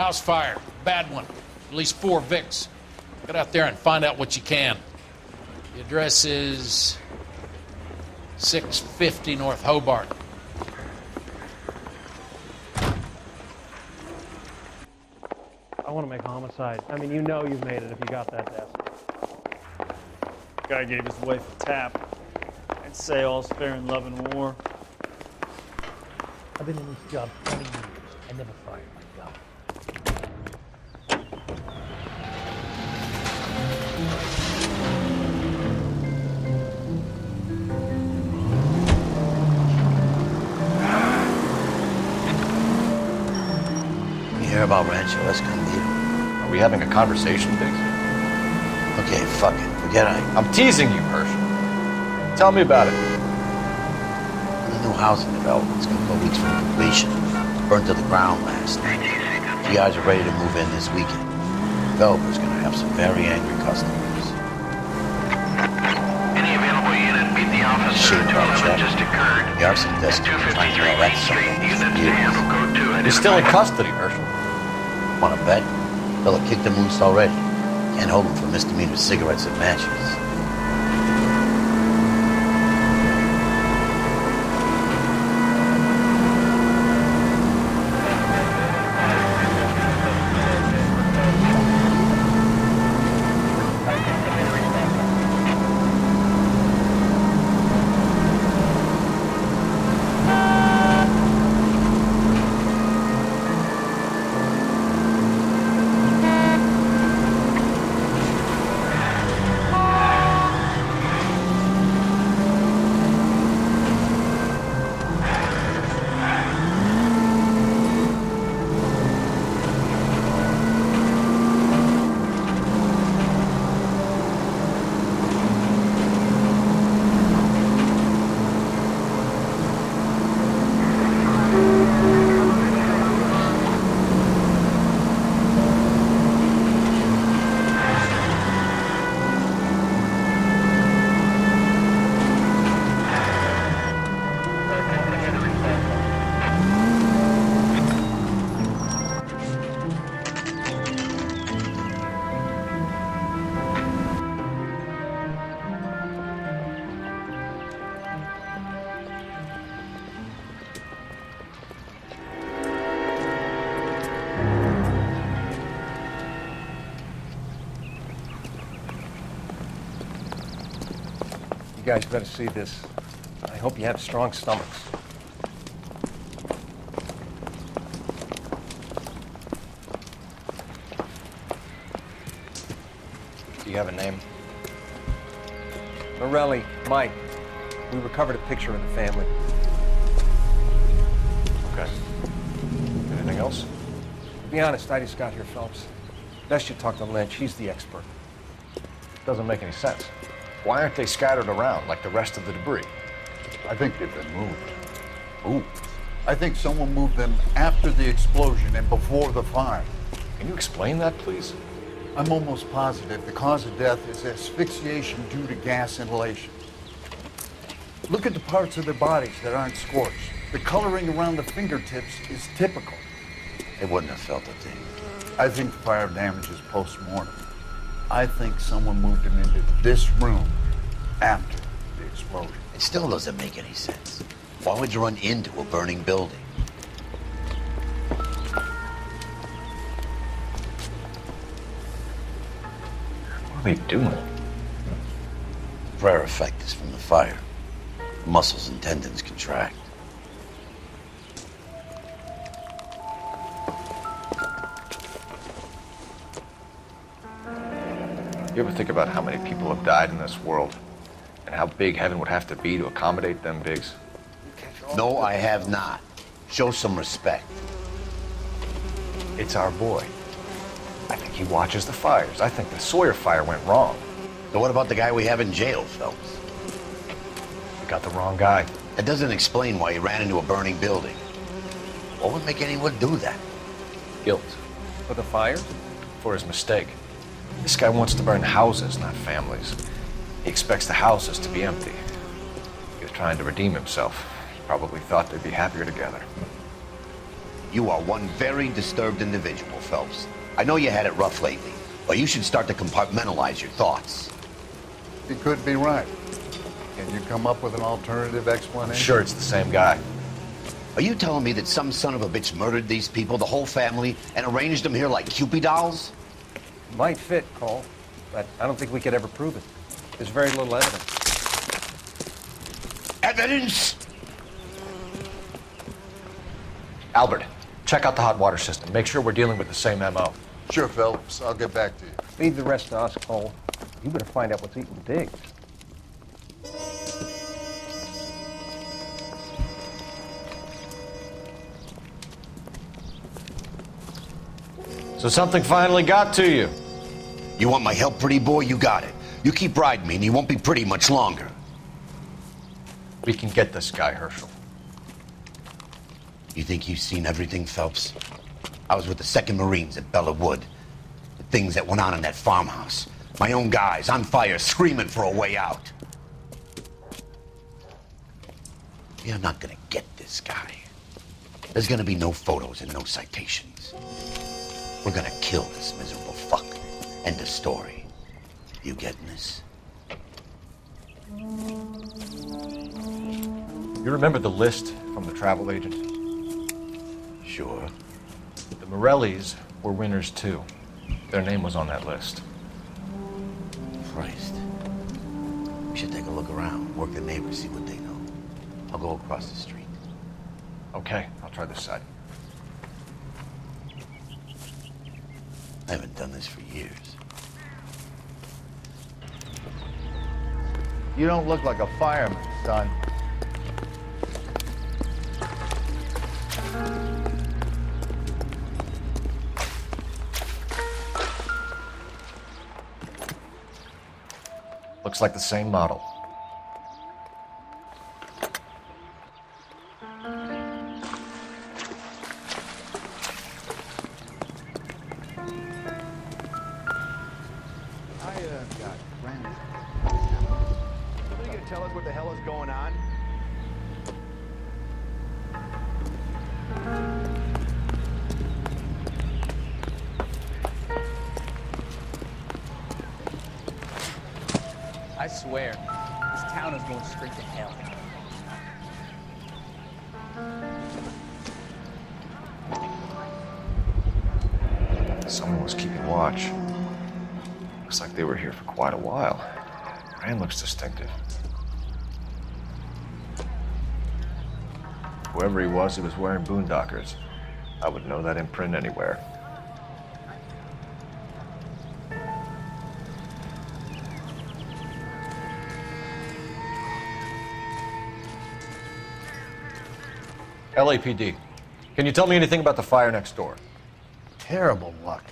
house fire. Bad one. At least 4 Vicks. Get out there and find out what you can. The address is 650 North Hobart. I want to make homicide. I mean, you know you've made it if you got that desk. Guy gave his wife a tap. I'd say all's fair in love and war. I've been in this job 20 years. I never fired my gun. You hear about Rancho Escondido? Are we having a conversation, Biggs? Okay, fuck it. Forget I'm teasing you, Herschel. Tell me about it. The new housing development's a couple of weeks from completion. Burnt to the ground last night. The guys are ready to move in this weekend. The developer's gonna have some very angry customers. Any available unit, meet the officer. Shit about 211 just occurred. The arson desk is trying to Main Street. Unit to handle code 2. He's still in custody, Herschel. Wanna bet? They'll have kicked him loose already. Can't hold him for misdemeanor cigarettes and matches. You guys better see this. I hope you have strong stomachs. Do you have a name? Morelli, Mike. We recovered a picture of the family. Okay. Anything else? To be honest, I just got here, Phelps. Best you talk to Lynch. He's the expert. Doesn't make any sense. Why aren't they scattered around like the rest of the debris? I think they've been moved. Ooh. I think someone moved them after the explosion and before the fire. Can you explain that, please? I'm almost positive the cause of death is asphyxiation due to gas inhalation. Look at the parts of their bodies that aren't scorched. The coloring around the fingertips is typical. They wouldn't have felt a thing. I think fire damage is post-mortem. I think someone moved them into this room after the explosion. It still doesn't make any sense. Why would you run into a burning building? What are they doing? Prayer effect is from the fire. Muscles and tendons contract. You ever think about how many people have died in this world? And how big heaven would have to be to accommodate them, Biggs? No, I have not. Show some respect. It's our boy. I think he watches the fires. I think the Sawyer fire went wrong. So what about the guy we have in jail, Phelps? We got the wrong guy. That doesn't explain why he ran into a burning building. What would make anyone do that? Guilt. For the fires? For his mistake. This guy wants to burn houses, not families. He expects the houses to be empty. He was trying to redeem himself. He probably thought they'd be happier together. You are one very disturbed individual, Phelps. I know you had it rough lately, but you should start to compartmentalize your thoughts. You could be right. Can you come up with an alternative explanation? I'm sure it's the same guy. Are you telling me that some son of a bitch murdered these people, the whole family, and arranged them here like Cupid dolls? Might fit, Cole, but I don't think we could ever prove it. There's very little evidence. Evidence? Albert, check out the hot water system. Make sure we're dealing with the same MO. Sure, Phelps. I'll get back to you. Leave the rest to us, Cole. You better find out what's eating the digs. So something finally got to you. You want my help, pretty boy? You got it. You keep riding me and you won't be pretty much longer. We can get this guy, Herschel. You think you've seen everything, Phelps? I was with the 2nd Marines at Bella Wood. The things that went on in that farmhouse. My own guys on fire, screaming for a way out. You're not gonna get this guy. There's gonna be no photos and no citations. We're gonna kill this miserable fuck. End of story. You getting this? You remember the list from the travel agent? Sure. The Morellis were winners too. Their name was on that list. Christ. We should take a look around, work the neighbors, see what they know. I'll go across the street. Okay, I'll try this side. I haven't done this for years. You don't look like a fireman, son. Looks like the same model. Tell us what the hell is going on? I swear, this town is going straight to hell. Someone was keeping watch. Looks like they were here for quite a while. Brand looks distinctive. Whoever he was wearing boondockers. I would know that imprint anywhere. LAPD, can you tell me anything about the fire next door? Terrible luck.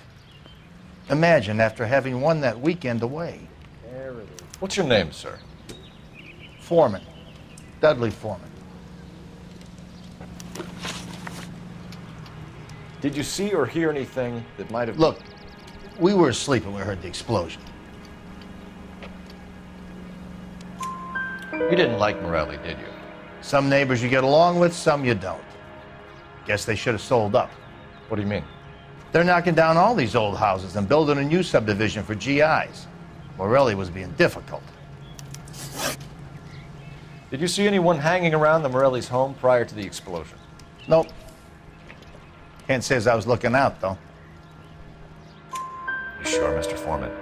Imagine after having won that weekend away. What's your name, sir? Foreman. Dudley Foreman. Did you see or hear anything that might have... Look, we were asleep when we heard the explosion. You didn't like Morelli, did you? Some neighbors you get along with, some you don't. Guess they should have sold up. What do you mean? They're knocking down all these old houses and building a new subdivision for GIs. Morelli was being difficult. Did you see anyone hanging around the Morelli's home prior to the explosion? Nope. Can't say as I was looking out, though. You sure, Mr. Foreman?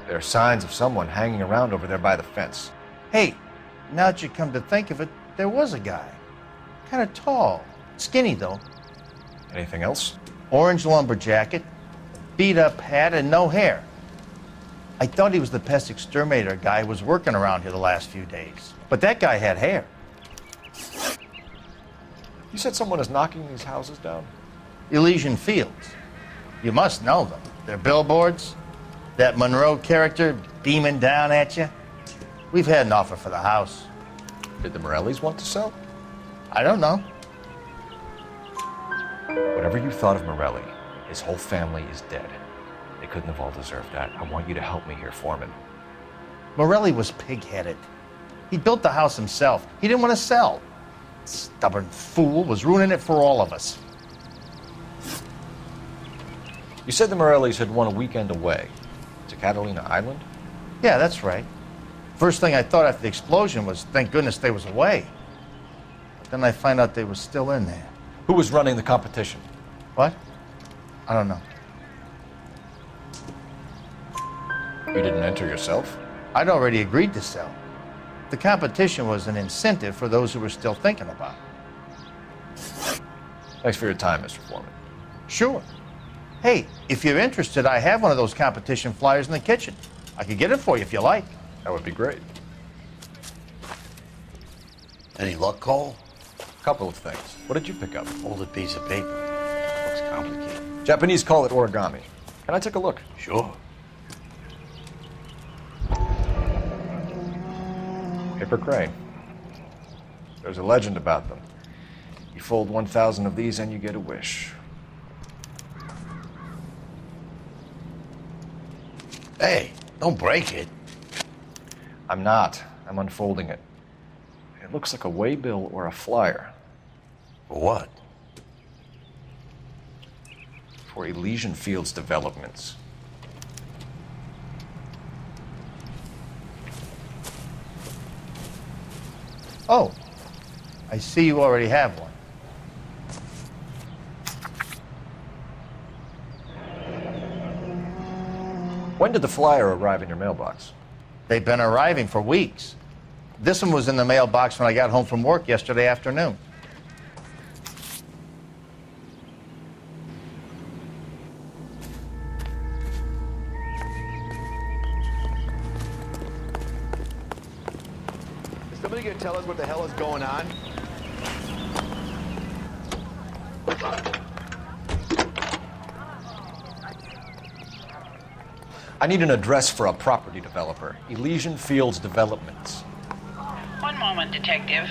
There are signs of someone hanging around over there by the fence. Hey, now that you come to think of it, there was a guy. Kind of tall. Skinny, though. Anything else? Orange lumber jacket, beat-up hat, and no hair. I thought he was the pest exterminator guy who was working around here the last few days. But that guy had hair. You said someone is knocking these houses down? Elysian Fields. You must know them. They're billboards. That Monroe character beaming down at you. We've had an offer for the house. Did the Morellis want to sell? I don't know. Whatever you thought of Morelli, his whole family is dead. They couldn't have all deserved that. I want you to help me here, Foreman. Morelli was pig-headed. He built the house himself. He didn't want to sell. Stubborn fool was ruining it for all of us. You said the Morellis had won a weekend away to Catalina Island? Yeah, that's right. First thing I thought after the explosion was, thank goodness they was away. But then I find out they was still in there. Who was running the competition? What? I don't know. You didn't enter yourself? I'd already agreed to sell. The competition was an incentive for those who were still thinking about it. Thanks for your time, Mr. Foreman. Sure. Hey, if you're interested, I have one of those competition flyers in the kitchen. I could get it for you if you like. That would be great. Any luck, Cole? Couple of things. What did you pick up? Folded piece of paper. Looks complicated. Japanese call it origami. Can I take a look? Sure. Paper crane. There's a legend about them. You fold 1,000 of these and you get a wish. Hey, don't break it. I'm not. I'm unfolding it. It looks like a waybill or a flyer. For what? For Elysian Fields developments. Oh, I see you already have one. When did the flyer arrive in your mailbox? They've been arriving for weeks. This one was in the mailbox when I got home from work yesterday afternoon. Is somebody gonna tell us what the hell is going on? I need an address for a property developer. Elysian Fields Developments. One moment, Detective.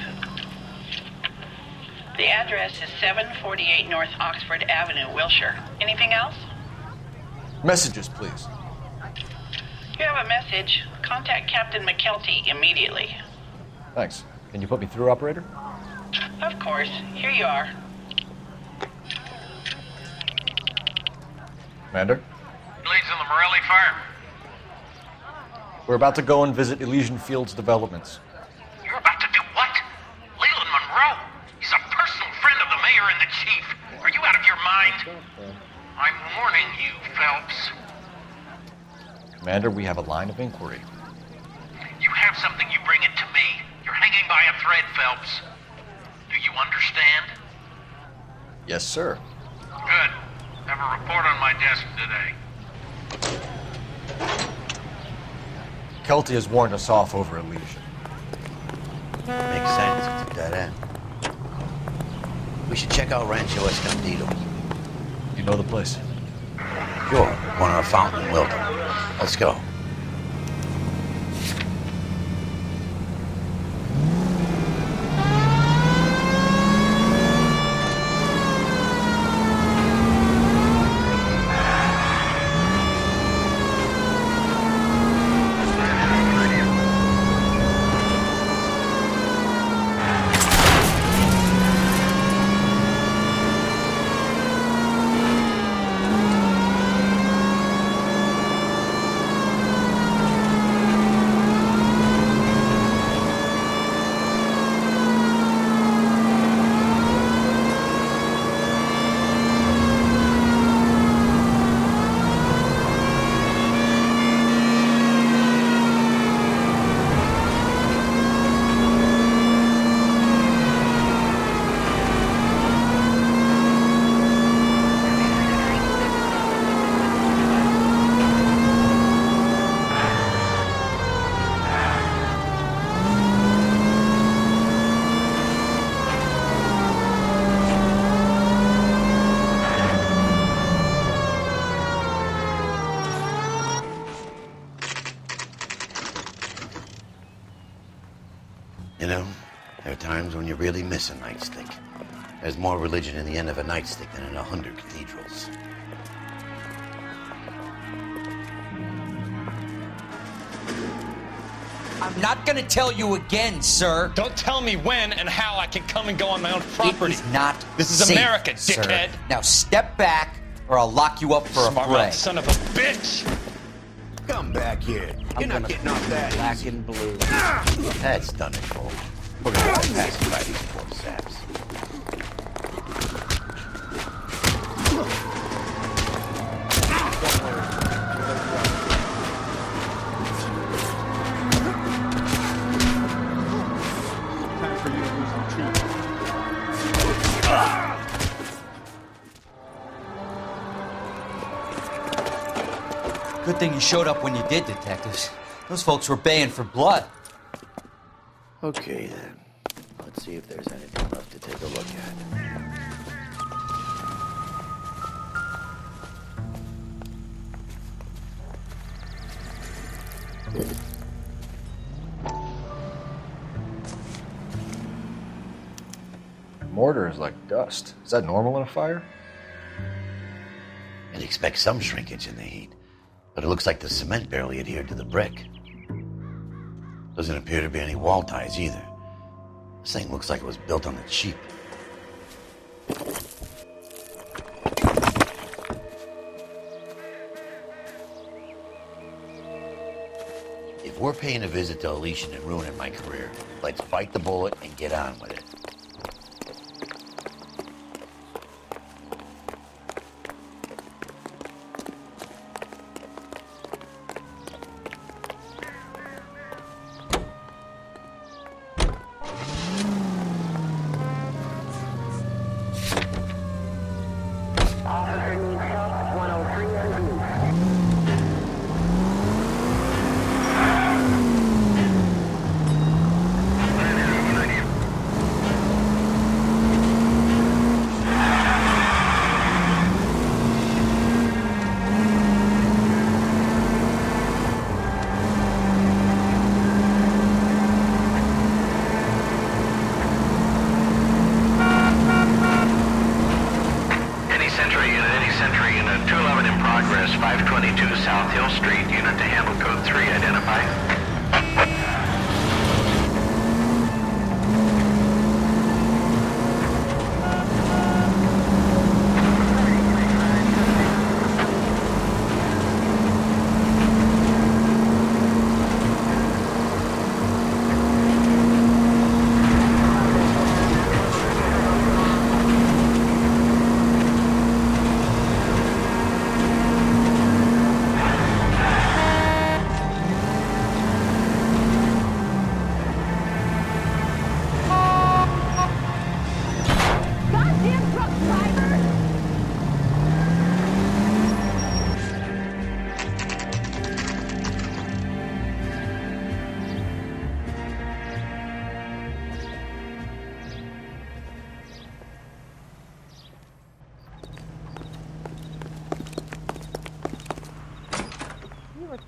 The address is 748 North Oxford Avenue, Wilshire. Anything else? Messages, please. You have a message. Contact Captain McKelty immediately. Thanks. Can you put me through, operator? Of course. Here you are. Commander? Leads in the Morelli farm. We're about to go and visit Elysian Fields Developments. You're about to do what? Leland Monroe? He's a personal friend of the mayor and the chief. Are you out of your mind? I'm warning you, Phelps. Commander, we have a line of inquiry. You have something, you bring it to me. You're hanging by a thread, Phelps. Do you understand? Yes, sir. Good. Have a report on my desk today. Kelty has warned us off over Elysian. Makes sense. It's a dead end. We should check out Rancho Escondido. You know the place? Sure. One on a fountain in Wilton. Let's go. You know, there are times when you really miss a nightstick. There's more religion in the end of a nightstick than in 100 cathedrals. I'm not gonna tell you again, sir. Don't tell me when and how I can come and go on my own property. It is not This is safe, America, sir. dickhead. Now step back, or I'll lock you up for Smart a fray. mouth son of a bitch! Come back here. You're not getting off that. Black and blue. That's done it, folks. We're gonna have to pacify these poor saps. Time for you to lose some truth. Good thing you showed up when you did, detectives. Those folks were baying for blood. Okay, then. Let's see if there's anything left to take a look at. Mortar is like dust. Is that normal in a fire? I'd expect some shrinkage in the heat, but it looks like the cement barely adhered to the brick. Doesn't appear to be any wall ties either. This thing looks like it was built on the cheap. If we're paying a visit to Elysian and ruining my career, let's bite the bullet and get on with it. Officer needs help at 103 and B. Sentry unit 211 in progress, 522 South Hill Street, unit to handle code 3, identify.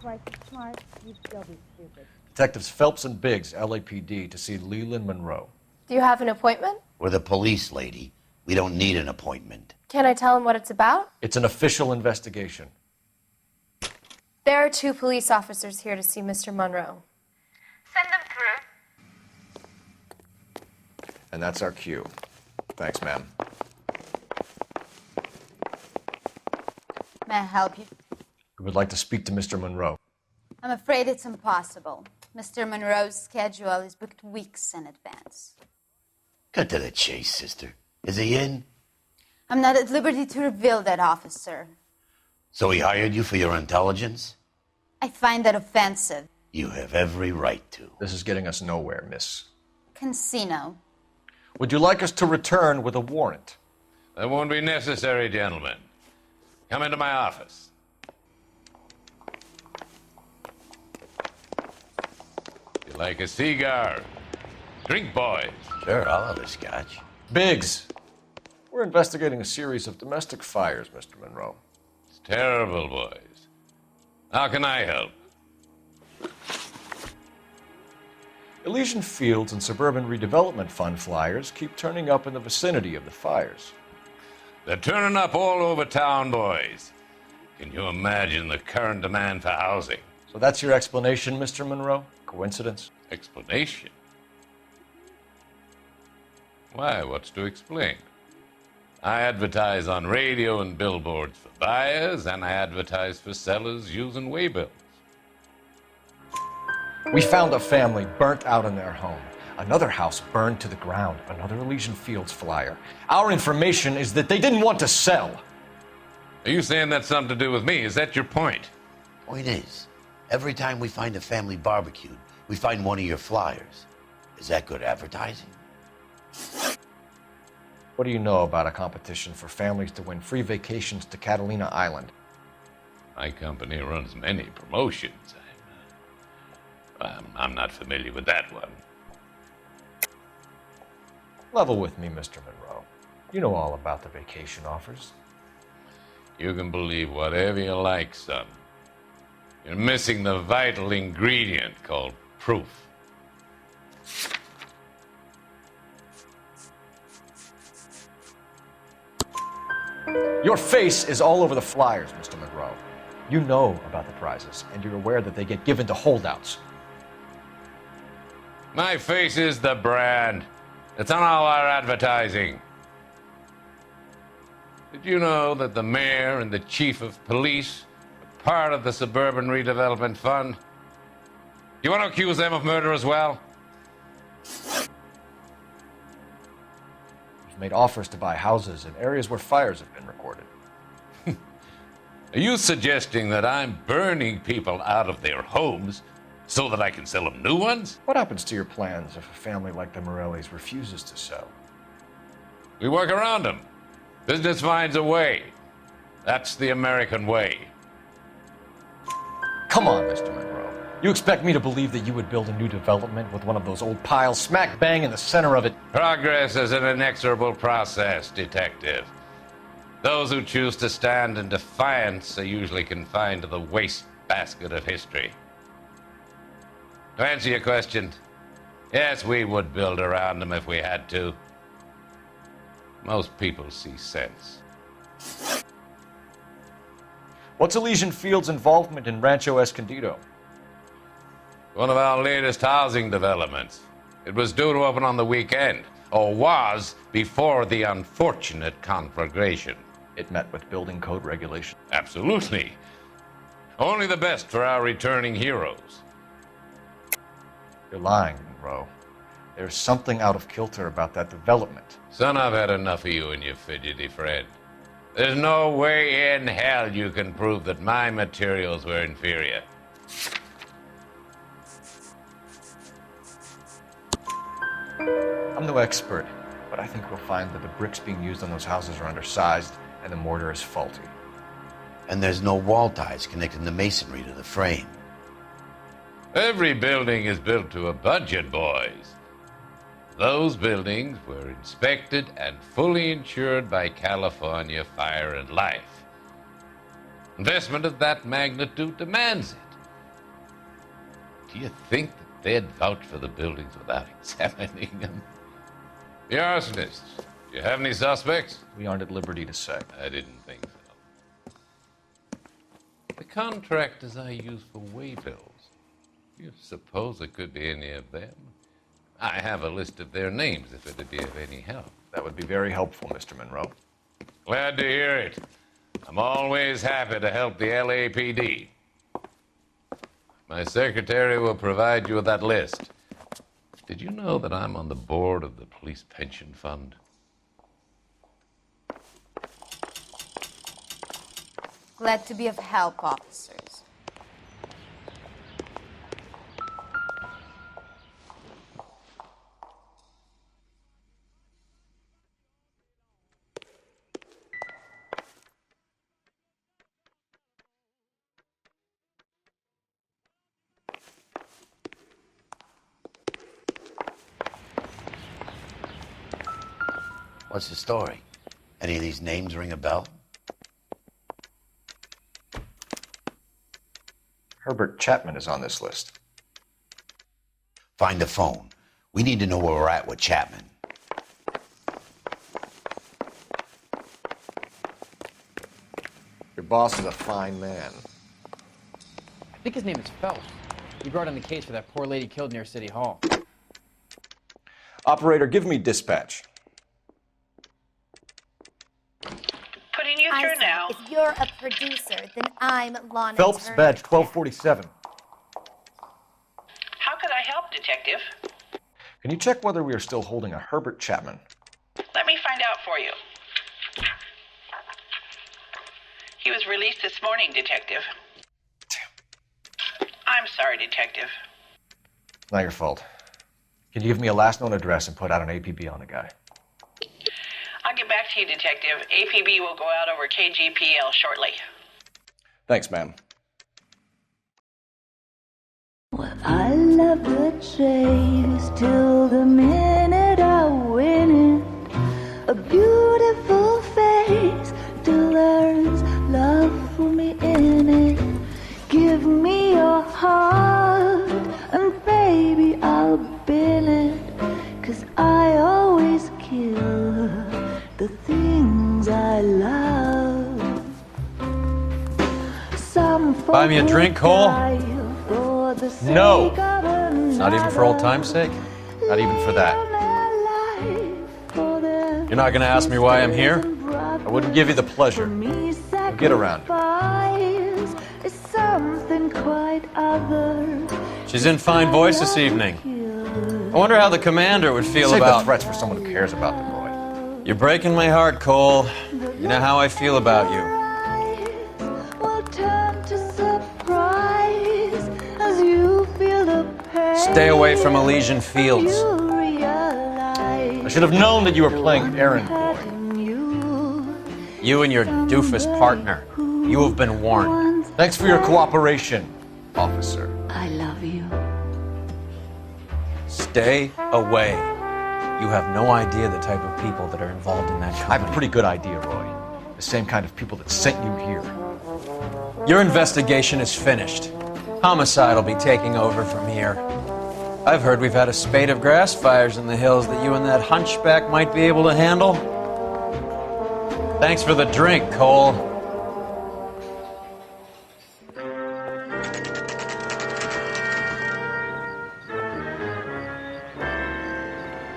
Twice as smart, you'd still be stupid. Detectives Phelps and Biggs, LAPD, to see Leland Monroe. Do you have an appointment? We're the police, lady. We don't need an appointment. Can I tell him what it's about? It's an official investigation. There are 2 police officers here to see Mr. Monroe. Send them through. And that's our cue. Thanks, ma'am. May I help you? We would like to speak to Mr. Monroe. I'm afraid it's impossible. Mr. Monroe's schedule is booked weeks in advance. Cut to the chase, sister. Is he in? I'm not at liberty to reveal that, officer. So he hired you for your intelligence? I find that offensive. You have every right to. This is getting us nowhere, miss. Casino. Would you like us to return with a warrant? That won't be necessary, gentlemen. Come into my office. You like a cigar? Drink, boys. Sure, I'll have a scotch. Biggs, we're investigating a series of domestic fires, Mr. Monroe. It's terrible, boys. How can I help? Elysian Fields and Suburban Redevelopment Fund flyers keep turning up in the vicinity of the fires. They're turning up all over town, boys. Can you imagine the current demand for housing? So that's your explanation, Mr. Monroe? Coincidence? Explanation? Why, what's to explain? I advertise on radio and billboards for buyers, and I advertise for sellers using waybills. We found a family burnt out in their home. Another house burned to the ground. Another Elysian Fields flyer. Our information is that they didn't want to sell. Are you saying that's something to do with me? Is that your point? Point is, every time we find a family barbecued, we find one of your flyers. Is that good advertising? What do you know about a competition for families to win free vacations to Catalina Island? My company runs many promotions. I'm not familiar with that one. Level with me, Mr. Monroe. You know all about the vacation offers. You can believe whatever you like, son. You're missing the vital ingredient called proof. Your face is all over the flyers, Mr. Monroe. You know about the prizes, and you're aware that they get given to holdouts. My face is the brand. It's on all our advertising. Did you know that the mayor and the chief of police are part of the Suburban Redevelopment Fund? You want to accuse them of murder as well? You've made offers to buy houses in areas where fires have been recorded. Are you suggesting that I'm burning people out of their homes so that I can sell them new ones? What happens to your plans if a family like the Morellis refuses to sell? We work around them. Business finds a way. That's the American way. Come on, Mr. Monroe. You expect me to believe that you would build a new development with one of those old piles smack bang in the center of it? Progress is an inexorable process, detective. Those who choose to stand in defiance are usually confined to the wastebasket of history. To answer your question, yes, we would build around them if we had to. Most people see sense. What's Elysian Fields' involvement in Rancho Escondido? One of our latest housing developments. It was due to open on the weekend, or was before the unfortunate conflagration. It met with building code regulations. Absolutely. Only the best for our returning heroes. You're lying, Monroe. There's something out of kilter about that development. Son, I've had enough of you and your fidgety friend. There's no way in hell you can prove that my materials were inferior. I'm no expert, but I think we'll find that the bricks being used on those houses are undersized and the mortar is faulty. And there's no wall ties connecting the masonry to the frame. Every building is built to a budget, boys. Those buildings were inspected and fully insured by California Fire and Life. Investment of that magnitude demands it. Do you think that they'd vouch for the buildings without examining them? The arsonists, do you have any suspects? We aren't at liberty to say. I didn't think so. The contractors I use for waybills, do you suppose it could be any of them? I have a list of their names if it'd be of any help. That would be very helpful, Mr. Monroe. Glad to hear it. I'm always happy to help the LAPD. My secretary will provide you with that list. Did you know that I'm on the board of the Police Pension Fund? Glad to be of help, officers. What's the story? Any of these names ring a bell? Herbert Chapman is on this list. Find the phone. We need to know where we're at with Chapman. Your boss is a fine man. I think his name is Phelps. He brought in the case for that poor lady killed near City Hall. Operator, give me dispatch. It's true said, now. if you're a producer, then I'm Lana Phelps, Turner. badge 1247. How could I help, Detective? Can you check whether we are still holding a Herbert Chapman? Let me find out for you. He was released this morning, Detective. I'm sorry, Detective. Not your fault. Can you give me a last known address and put out an APB on the guy? I'll get back to you, Detective. APB will go out over KGPL shortly. Thanks, ma'am. I love the chase till the minute I win it. A beautiful face till there's love for me in it. Give me your heart and baby I'll bill it. 'Cause I always kill the things I love. Some Buy me a drink, Cole? for the sake No. of Not even for old time's sake? Not even for that. You're not gonna ask me why I'm here? I wouldn't give you the pleasure. Now get around it. Is something quite other. She's in fine voice this evening. I wonder how the commander would feel Save about... the threats for someone who cares about them, Roy. You're breaking my heart, Cole. You know how I feel about you. Will turn to surprise as you feel the pain. Stay away from Elysian Fields. I should have known that you were playing errand boy. You and your doofus partner. You have been warned. Thanks for your cooperation, officer. I love you. Stay away. You have no idea the type of people that are involved in that company. I have a pretty good idea, Roy. The same kind of people that sent you here. Your investigation is finished. Homicide will be taking over from here. I've heard we've had a spate of grass fires in the hills that you and that hunchback might be able to handle. Thanks for the drink, Cole.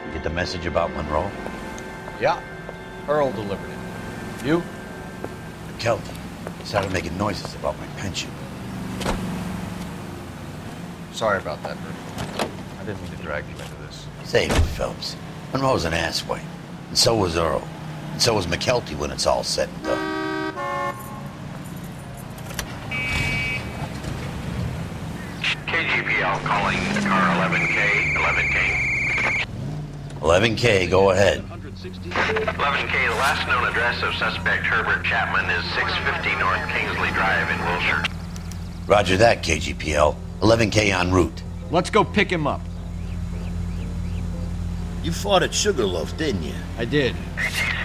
You get the message about Monroe? Yeah. Earl delivered it. You? McKelty started making noises about my pension. Sorry about that, Bert. I didn't mean to drag you into this. Save it, Phelps. Monroe's an asswipe. And so was Earl. And so was McKelty when it's all said and done. KGPL calling the car 11K. 11K, go ahead. 11K, the last known address of suspect Herbert Chapman is 650 North Kingsley Drive in Wilshire. Roger that, KGPL. 11K en route. Let's go pick him up. You fought at Sugarloaf, didn't you? I did.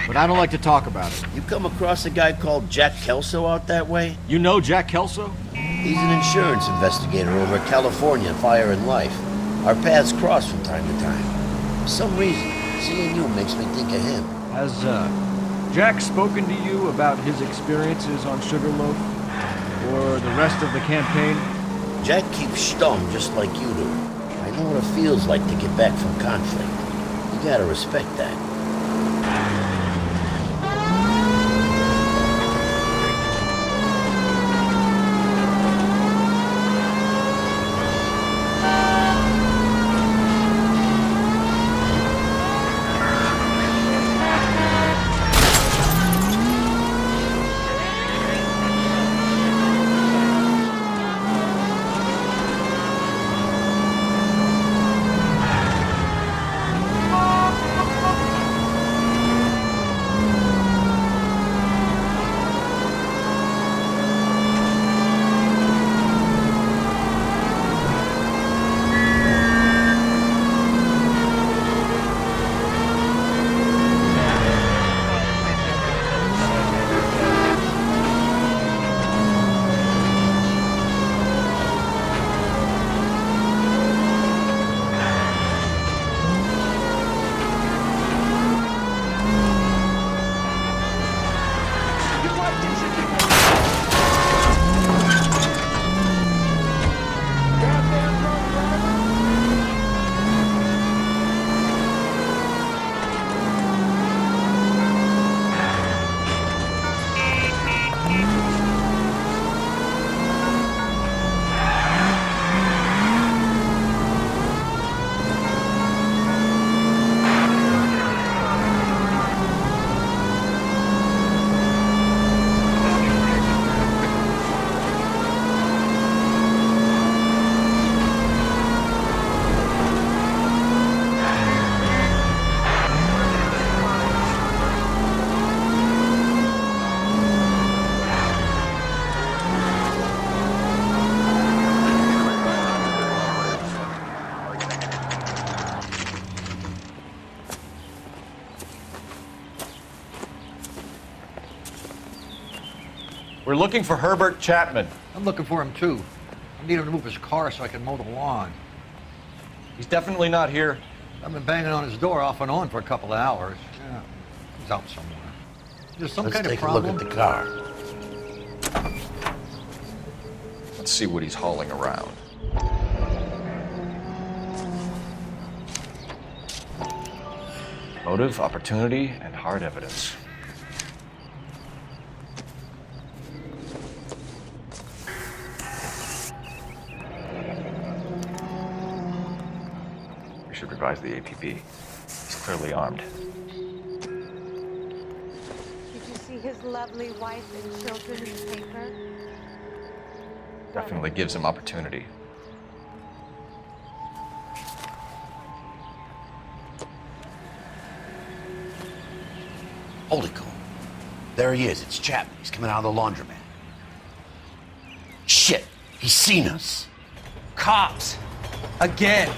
But I don't like to talk about it. You come across a guy called Jack Kelso out that way? You know Jack Kelso? He's an insurance investigator over at California Fire and Life. Our paths cross from time to time. For some reason, seeing you makes me think of him. Has Jack spoken to you about his experiences on Sugarloaf? Or the rest of the campaign? Jack keeps stum just like you do. I know what it feels like to get back from conflict. You gotta respect that. We're looking for Herbert Chapman. I'm looking for him too. I need him to move his car so I can mow the lawn. He's definitely not here. I've been banging on his door off and on for a couple of hours. Yeah, he's out somewhere. Is there some kind of problem? Let's take a look at the car. Let's see what he's hauling around. Motive, opportunity, and hard evidence. We should revise the APB. He's clearly armed. Did you see his lovely wife and children in the paper? Definitely gives him opportunity. Hold it, Cole. There he is. It's Chapman. He's coming out of the laundromat. Shit! He's seen us. Cops! Again!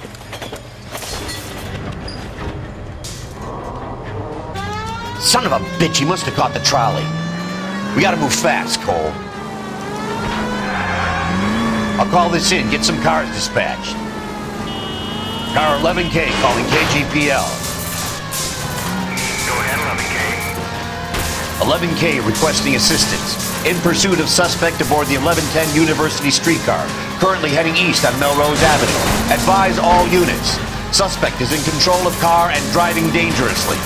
Son of a bitch, he must have caught the trolley. We gotta move fast, Cole. I'll call this in, get some cars dispatched. Car 11K calling KGPL. Go ahead, 11K. 11K requesting assistance. In pursuit of suspect aboard the 1110 University streetcar, currently heading east on Melrose Avenue. Advise all units. Suspect is in control of car and driving dangerously.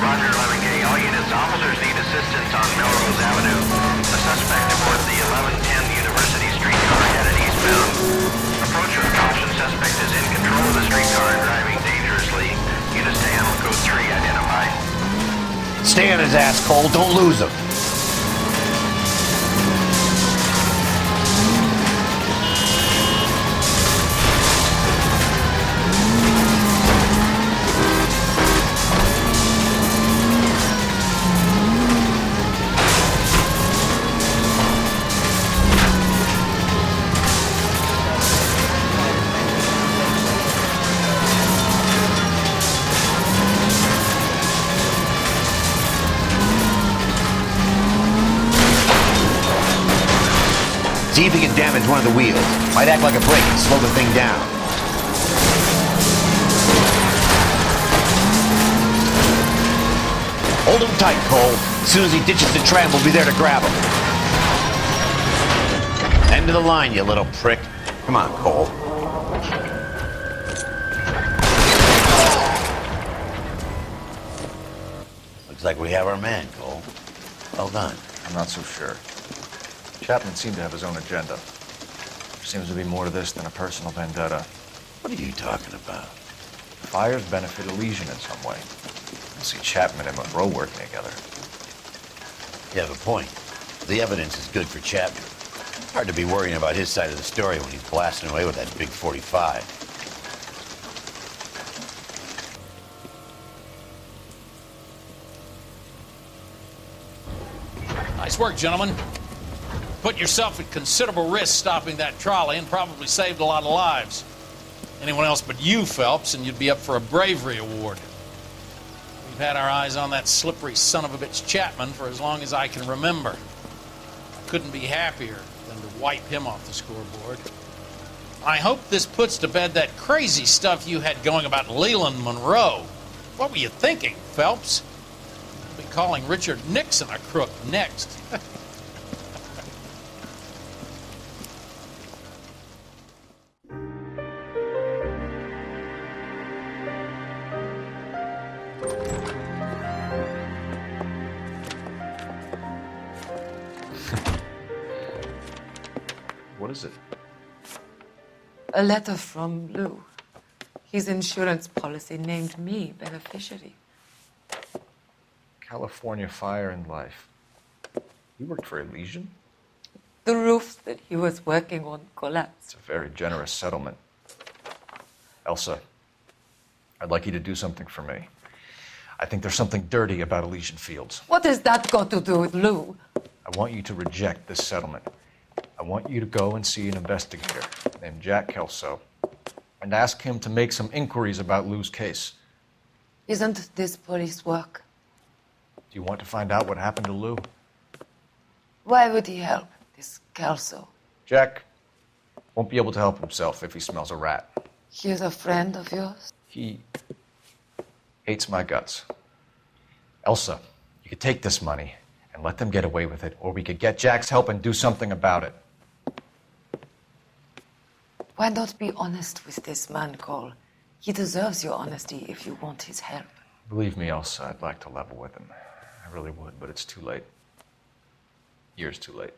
Roger, 11K. All units, officers need assistance on Melrose Avenue. The suspect aboard the 1110 University streetcar headed eastbound. Approach with caution. Suspect is in control of the streetcar and driving dangerously. Units to handle code 3 identified. Stay on his ass, Cole. Don't lose him. See if he can damage one of the wheels. Might act like a brake and slow the thing down. Hold him tight, Cole. As soon as he ditches the tram, we'll be there to grab him. End of the line, you little prick. Come on, Cole. Looks like we have our man, Cole. Well done. I'm not so sure. Chapman seemed to have his own agenda. There seems to be more to this than a personal vendetta. What are you talking about? Fires benefit Elysian in some way. I see Chapman and Monroe working together. You have a point. The evidence is good for Chapman. Hard to be worrying about his side of the story when he's blasting away with that big 45. Nice work, gentlemen. Put yourself at considerable risk stopping that trolley and probably saved a lot of lives. Anyone else but you, Phelps, and you'd be up for a bravery award. We've had our eyes on that slippery son of a bitch Chapman for as long as I can remember. I couldn't be happier than to wipe him off the scoreboard. I hope this puts to bed that crazy stuff you had going about Leland Monroe. What were you thinking, Phelps? I'll be calling Richard Nixon a crook next. What is it? A letter from Lou. His insurance policy named me beneficiary. California Fire and Life. You worked for Elysian? The roofs that he was working on collapsed. It's a very generous settlement. Elsa, I'd like you to do something for me. I think there's something dirty about Elysian Fields. What has that got to do with Lou? I want you to reject this settlement. I want you to go and see an investigator named Jack Kelso and ask him to make some inquiries about Lou's case. Isn't this police work? Do you want to find out what happened to Lou? Why would he help this Kelso? Jack won't be able to help himself if he smells a rat. He's a friend of yours? He hates my guts. Elsa, you could take this money and let them get away with it, or we could get Jack's help and do something about it. Why not be honest with this man, Cole? He deserves your honesty if you want his help. Believe me, Elsa, I'd like to level with him. I really would, but it's too late. Years too late.